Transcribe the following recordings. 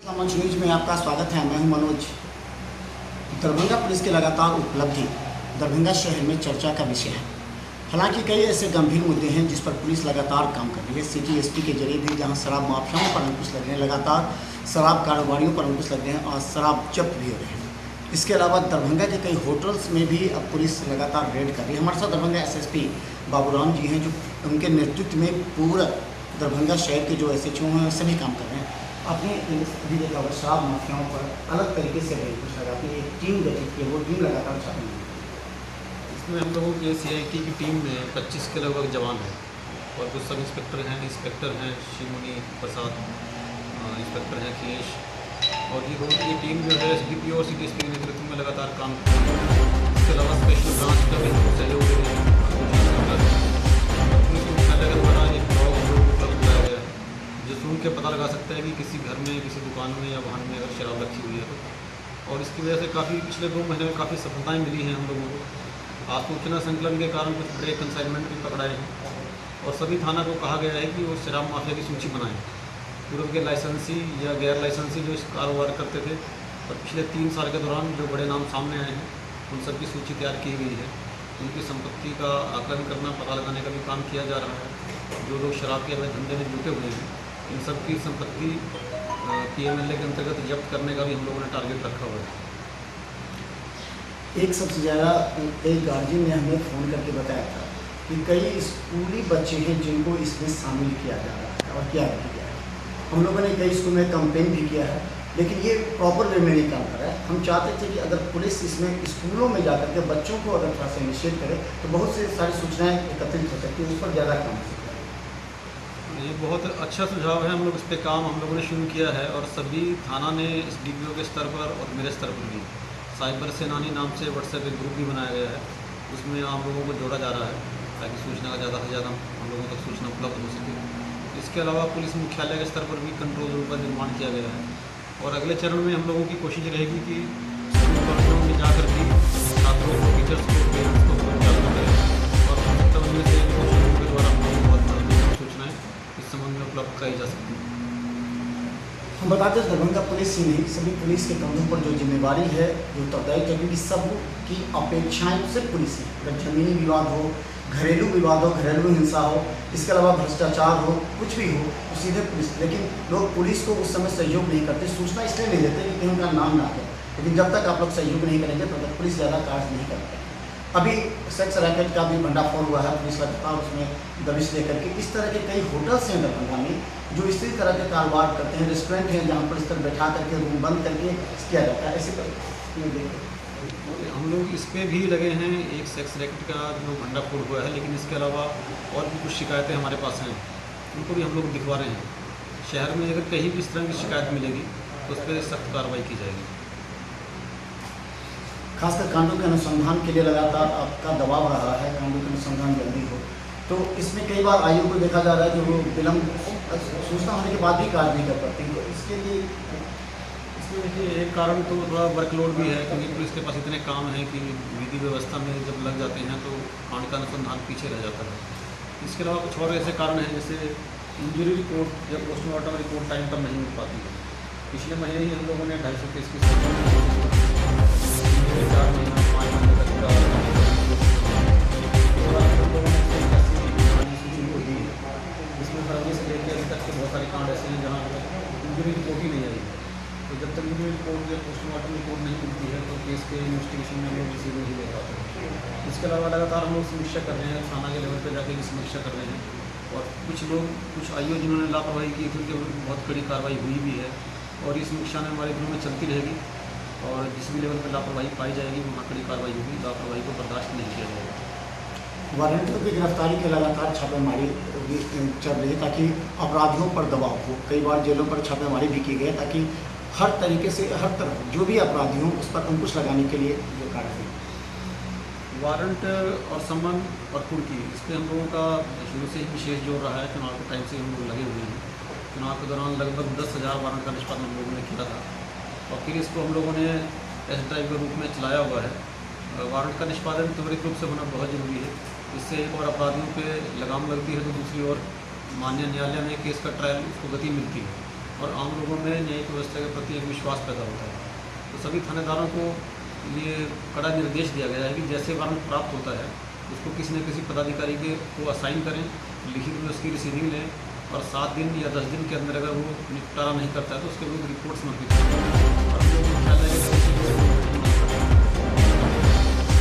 मंच न्यूज में आपका स्वागत है। मैं हूं मनोज। दरभंगा पुलिस की लगातार उपलब्धि दरभंगा शहर में चर्चा का विषय है। हालांकि कई ऐसे गंभीर मुद्दे हैं जिस पर पुलिस लगातार काम कर रही है। सिटी एसपी के जरिए भी जहां शराब माफियाओं पर अंकुश लग रहे हैं, लगातार शराब कारोबारियों पर अंकुश लग रहे हैं और शराब जब्त भी हो रहे हैं। इसके अलावा दरभंगा के कई होटल्स में भी अब पुलिस लगातार रेड कर रही है। हमारे साथ दरभंगा एसएसपी बाबूराम जी हैं, जो उनके नेतृत्व में पूरा दरभंगा शहर के जो SHO हैं सभी काम कर रहे हैं। आपने अभी देखा होगा शराब माफियाओं पर अलग तरीके से कुछ लगाते हैं, एक टीम गठित की, वो टीम लगातार छापे हैं। इसमें हम लोगों की CIT की टीम में 25 के लगभग जवान हैं और कुछ सब इंस्पेक्टर हैं शिवमुनि प्रसाद, इंस्पेक्टर हैं अखिलेश, और ये टीम जो है SDPO और सिटी एसपी के नेतृत्व में लगातार काम कर रही है। इसके अलावा स्पेशल ब्रांच का भी सहयोग दे रही है। पुलिस मुख्यालय के द्वारा एक ब्लॉग उपलब्ध कराया गया है जो सुन के पता लगा सकता है कि किसी घर में, किसी दुकान में या वाहन में अगर शराब रखी हुई है तो। और इसकी वजह से काफ़ी पिछले 2 महीने में काफ़ी सफलताएँ मिली हैं हम लोगों को। सूचना संकलन के कारण कुछ बड़े कंसाइनमेंट भी पकड़ाए हैं और सभी थाना को कहा गया है कि वो शराब माफिया की सूची बनाएं। पूर्व के लाइसेंसी या गैर लाइसेंसी जो इस कारोबार करते थे और पिछले 3 साल के दौरान जो बड़े नाम सामने आए हैं उन सब की सूची तैयार की गई है। उनकी संपत्ति का आकलन करना, पता लगाने का भी काम किया जा रहा है। जो लोग शराब के अवैध धंधे में जुटे हुए हैं इन सब की संपत्ति PMLA के अंतर्गत जब्त करने का भी हम लोगों ने टारगेट रखा हुआ है। एक सबसे ज़्यादा एक गार्जियन ने हमें फ़ोन करके बताया था कि कई स्कूली बच्चे हैं जिनको इसमें शामिल किया जा रहा है और किया गया है। हम लोगों ने कई स्कूल में कंपेन भी किया है, लेकिन ये प्रॉपर वे में नहीं काम कर रहा है। हम चाहते थे कि अगर पुलिस इसमें स्कूलों में जाकर के बच्चों को अगर थोड़ा सा इनिशिएट करे तो बहुत से सारी सूचनाएँ एकत्रित हो सकती है, उस पर ज़्यादा काम हो सकता है। ये बहुत अच्छा सुझाव है। हम लोग इस पर काम हम लोगों ने शुरू किया है और सभी थाना ने SDPO के स्तर पर और मेरे स्तर पर भी साइबर सेनानी नाम से WhatsApp एक ग्रुप भी बनाया गया है। उसमें आम लोगों को जोड़ा जा रहा है ताकि सूचना का ज़्यादा से ज़्यादा हम लोगों तक सूचना उपलब्ध हो सके। इसके अलावा पुलिस मुख्यालय के स्तर पर भी कंट्रोल रूम का निर्माण किया गया है और अगले चरण में हम लोगों की कोशिश रहेगी कि स्कूल कॉलेजों में जाकर भी छात्रों को, टीचर्स को, पेरेंट्स को जागरूक करें और तब उनमें से कोशिशों के द्वारा हम लोगों को बहुत सूचनाएँ इस संबंध में उपलब्ध कराई जा सकती हैं। हम बताते हैं दरभंगा पुलिस ही नहीं, सभी पुलिस के कंधों पर जो जिम्मेवारी है, जो उत्तरदायित्व है, क्योंकि सब की अपेक्षाएं से पुलिस है। अगर जमीनी विवाद हो, घरेलू विवाद हो, घरेलू हिंसा हो, इसके अलावा भ्रष्टाचार हो, कुछ भी हो तो सीधे पुलिस। लेकिन लोग पुलिस को उस समय सहयोग नहीं करते, सूचना इसलिए नहीं देते कि कहीं उनका नाम ना हो। लेकिन जब तक आप लोग सहयोग नहीं करेंगे तब तक पुलिस ज़्यादा कार्य नहीं करते। अभी सेक्स रैकेट का भी भंडाफोड़ हुआ है, पुलिस लगातार उसमें दबिश लेकर के। इस तरह के कई होटल्स हैं दरभंगा में जो इसी तरह के कारोबार करते हैं, रेस्टोरेंट हैं जहाँ पर इस तरह बैठा करके रूम बंद करके किया जाता है। ऐसे हम लोग इस पर भी लगे हैं। एक सेक्स रैकेट का जो भंडाफोड़ हुआ है, लेकिन इसके अलावा और भी कुछ शिकायतें हमारे पास हैं, उनको भी हम लोग दिखवा रहे हैं। शहर में अगर कहीं भी इस तरह की शिकायत मिलेगी तो उस पर सख्त कार्रवाई की जाएगी। खासकर कांडों के अनुसंधान के लिए लगातार आपका दबाव रहा है, कांडों के अनुसंधान जल्दी हो। तो इसमें कई बार आयोग को देखा जा रहा है कि वो विलम्ब सूचना होने के बाद भी कार्य नहीं कर पाती। तो इसके लिए इसमें देखिए एक कारण तो थोड़ा वर्कलोड भी है, क्योंकि पुलिस के पास इतने काम हैं कि विधि व्यवस्था में जब लग जाते हैं तो कांड का अनुसंधान पीछे रह जाता है। इसके अलावा कुछ और ऐसे कारण हैं, जैसे इंजरी रिपोर्ट या पोस्टमार्टम रिपोर्ट टाइम पर नहीं मिल पाती है। पिछले महीने ही हम लोगों ने 250 केस की 4 महीना 5 महीने तक का इसमें फरवरी से लेकर अभी तक के बहुत सारे कांड ऐसे हैं जहाँ इंजरी रिपोर्ट ही नहीं आई। तो जब तक इंजरी रिपोर्ट या पोस्टमार्टम रिपोर्ट नहीं मिलती है तो केस के इन्वेस्टिगेशन में हम लोग रिसीव नहीं ले पाते हैं। इसके अलावा लगातार हम लोग समीक्षा कर रहे हैं, थाना के लेवल पर जाकर भी समीक्षा कर रहे हैं और कुछ लोग, कुछ IO जिन्होंने लापरवाही की थी उनके बहुत कड़ी कार्रवाई हुई भी है और इस समीक्षा में हमारे दिनों में चलती रहेगी और जिस भी लेवल पर लापरवाही पाई जाएगी वहाँ कड़ी कार्रवाई होगी। लापरवाही को बर्दाश्त नहीं किया जाएगा। वारंटियों की गिरफ्तारी के लगातार छापेमारी चल रही है ताकि अपराधियों पर दबाव हो। कई बार जेलों पर छापेमारी भी की गई ताकि हर तरीके से, हर तरफ जो भी अपराधी हों उस पर अंकुश लगाने के लिए जो कार्य है। वारंट और सम्मान और कुर्की, इस पर हम लोगों का शुरू से ही विशेष जोर रहा है। चुनाव के टाइम से हम लोग लगे हुए हैं। चुनाव के दौरान लगभग 10,000 वारंट का निष्पादन हम लोगों ने किया था और फिर इसको हम लोगों ने टेस्ट ड्राइव के रूप में चलाया हुआ है। वारंट का निष्पादन त्वरित रूप से होना बहुत ज़रूरी है। इससे एक और अपराधियों पे लगाम लगती है तो दूसरी ओर माननीय न्यायालय में केस का ट्रायल उसको गति मिलती है। और आम लोगों में न्यायिक व्यवस्था के प्रति एक विश्वास पैदा होता है। तो सभी थानेदारों को ये कड़ा निर्देश दिया गया है कि जैसे वारंट प्राप्त होता है उसको किसी न किसी पदाधिकारी को असाइन करें, लिखित में उसकी रिसीविंग लें और 7 दिन या 10 दिन के अंदर अगर वो निपटारा नहीं करता है तो उसके विरुद्ध रिपोर्ट समर्पित करें। और जो मुख्यालय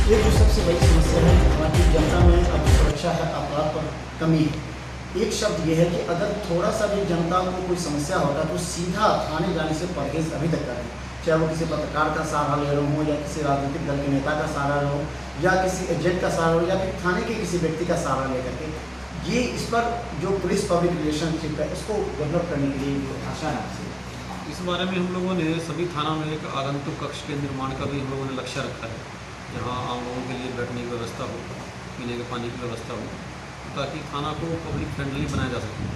ये जो सबसे बड़ी समस्या है हमारी जनता में अब सुरक्षा है, अपराध पर कमी है। एक शब्द ये है कि अगर थोड़ा सा भी जनता को कोई समस्या होता तो सीधा थाने जाने से परहेज अभी तक करें, चाहे वो किसी पत्रकार का सहारा ले रहे हो या किसी राजनीतिक दल के नेता का सहारा ले हो या किसी एजेंट का सहारा हो या फिर थाने के किसी व्यक्ति का सहारा लेकर के। ये इस पर जो पुलिस पब्लिक रिलेशनशिप है इसको डेवलप करने के लिए आशा है आपसे। इस बारे में हम लोगों ने सभी थाना में एक आगंतुक कक्ष के निर्माण का भी हम लोगों ने लक्ष्य रखा है, जहाँ आम लोगों के लिए बैठने की व्यवस्था हो, पीने के पानी की व्यवस्था हो, ताकि थाना को पब्लिक फ्रेंडली बनाया जा सके।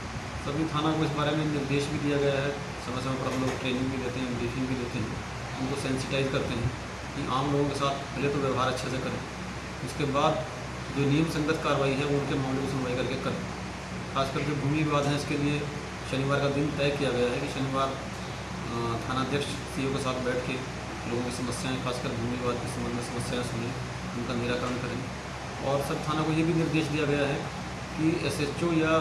सभी थाना को इस बारे में निर्देश भी दिया गया है, समय समय पर हम लोग ट्रेनिंग भी देते हैं, ब्रीफिंग भी देते हैं, उनको सेंसिटाइज करते हैं कि आम लोगों के साथ पहले तो व्यवहार अच्छे से करें, उसके बाद जो नियम संगत कार्रवाई है वो उनके मामले को सुनवाई करके करें। खासकर जो भूमि विवाद है इसके लिए शनिवार का दिन तय किया गया है कि शनिवार थानाध्यक्ष सीओ के साथ बैठ के लोगों की समस्याएं, खासकर भूमि विवाद के संबंध में समस्याएं सुने, उनका निराकरण करें। और सब थाना को ये भी निर्देश दिया गया है कि SHO या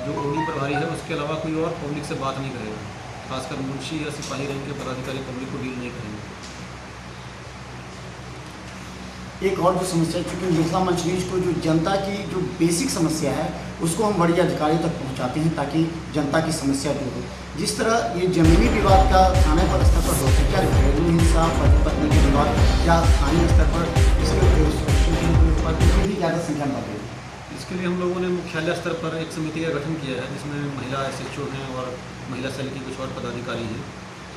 जो OD प्रभारी है उसके अलावा कोई और पब्लिक से बात नहीं करेगा, खासकर मुंशी या सिपाही रैंक के पदाधिकारी पब्लिक को डील नहीं करेंगे। एक और जो समस्या, चूँकि मिथिला मंच न्यूज को जो जनता की जो बेसिक समस्या है उसको हम बड़ी अधिकारियों तक पहुंचाते हैं ताकि जनता की समस्या दूर हो। जिस तरह ये जमीनी विवाद का थाने पर स्तर पर होता है, क्या घरेलू हिंसा, पति पत्नी के विवाद या स्थानीय स्तर पर इसके भी ज़्यादा संख्या में बढ़ रही है। इसके लिए हम लोगों ने मुख्यालय स्तर पर एक समिति का गठन किया है जिसमें महिला SHO हैं और महिला सेल की कुछ और पदाधिकारी हैं।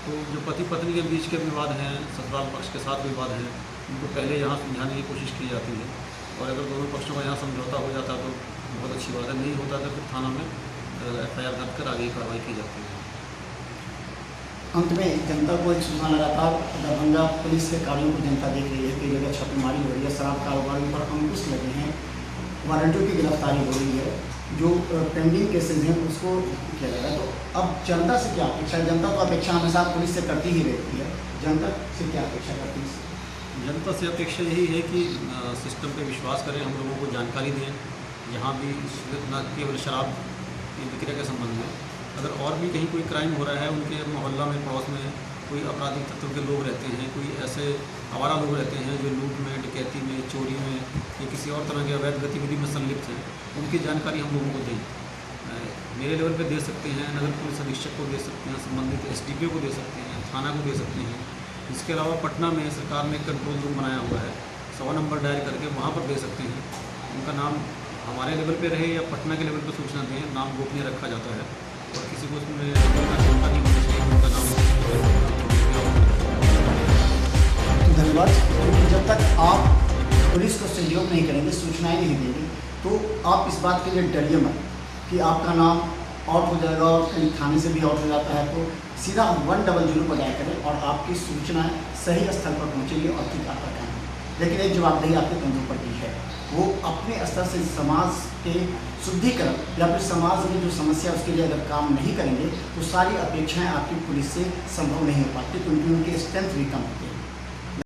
तो जो पति पत्नी के बीच के विवाद हैं, ससुराल पक्ष के साथ विवाद हैं, उनको पहले यहाँ समझाने की कोशिश की जाती है और अगर दोनों पक्षों का यहाँ समझौता हो जाता तो बहुत अच्छी बात है, नहीं होता तो फिर थाना में FIR दर्ज कर आगे कार्रवाई की जाती है। अंत में जनता को एक सूचना, लगातार दरभंगा पुलिस के कार्यों को जनता देख रही है, कई जगह छापेमारी हो रही है, शराब कारोबारियों पर अंकुश लगे हैं, वारंटियों की गिरफ्तारी हो रही है, जो पेंडिंग केसेज हैं उसको किया जा रहा है। तो अब जनता से क्या अपेक्षा है? जनता तो अपेक्षा हमेशा पुलिस से करती ही रहती है, जनता से क्या अपेक्षा करती है? जनता से अपेक्षा यही है कि सिस्टम पे विश्वास करें, हम लोगों को जानकारी दें, यहाँ भी न केवल शराब की विक्रय के संबंध में, अगर और भी कहीं कोई क्राइम हो रहा है, उनके मोहल्ला में, पड़ोस में कोई आपराधिक तत्व के लोग रहते हैं, कोई ऐसे आवारा लोग रहते हैं जो लूट में, डकैती में, चोरी में या किसी और तरह की अवैध गतिविधि में संलिप्त हैं, उनकी जानकारी हम लोगों को दें। मेरे लेवल पे दे सकते हैं, नगर पुलिस अधीक्षक को दे सकते हैं, संबंधित SDPO को दे सकते हैं, थाना को दे सकते हैं। इसके अलावा पटना में सरकार ने एक कंट्रोल रूम बनाया हुआ है, 100 नंबर डायल करके वहाँ पर दे सकते हैं। उनका नाम हमारे लेवल पे रहे या पटना के लेवल पे सूचना दें, नाम गोपनीय रखा जाता है और किसी को उसमें जानकारी होनी चाहिए उनका नाम। धन्यवाद। क्योंकि जब तक आप पुलिस को सहयोग नहीं करेंगे, सूचनाएं नहीं देंगे, तो आप इस बात के लिए डरिए मत कि आपका नाम आउट हो जाएगा और कहीं थाने से भी आउट हो जाता है। तो सीधा 100 पर डायल करें और आपकी सूचनाएं सही स्थल पर पहुँचेगी और ठीक आपका काम है। लेकिन एक जवाबदेही आपके कंधों पर भी है, वो अपने स्तर से समाज के शुद्धिकरण या फिर समाज में जो समस्या उसके लिए अगर काम नहीं करेंगे तो सारी अपेक्षाएं आपकी पुलिस से संभव नहीं हो पाती, क्योंकि उनकी स्ट्रेंथ भी कम है।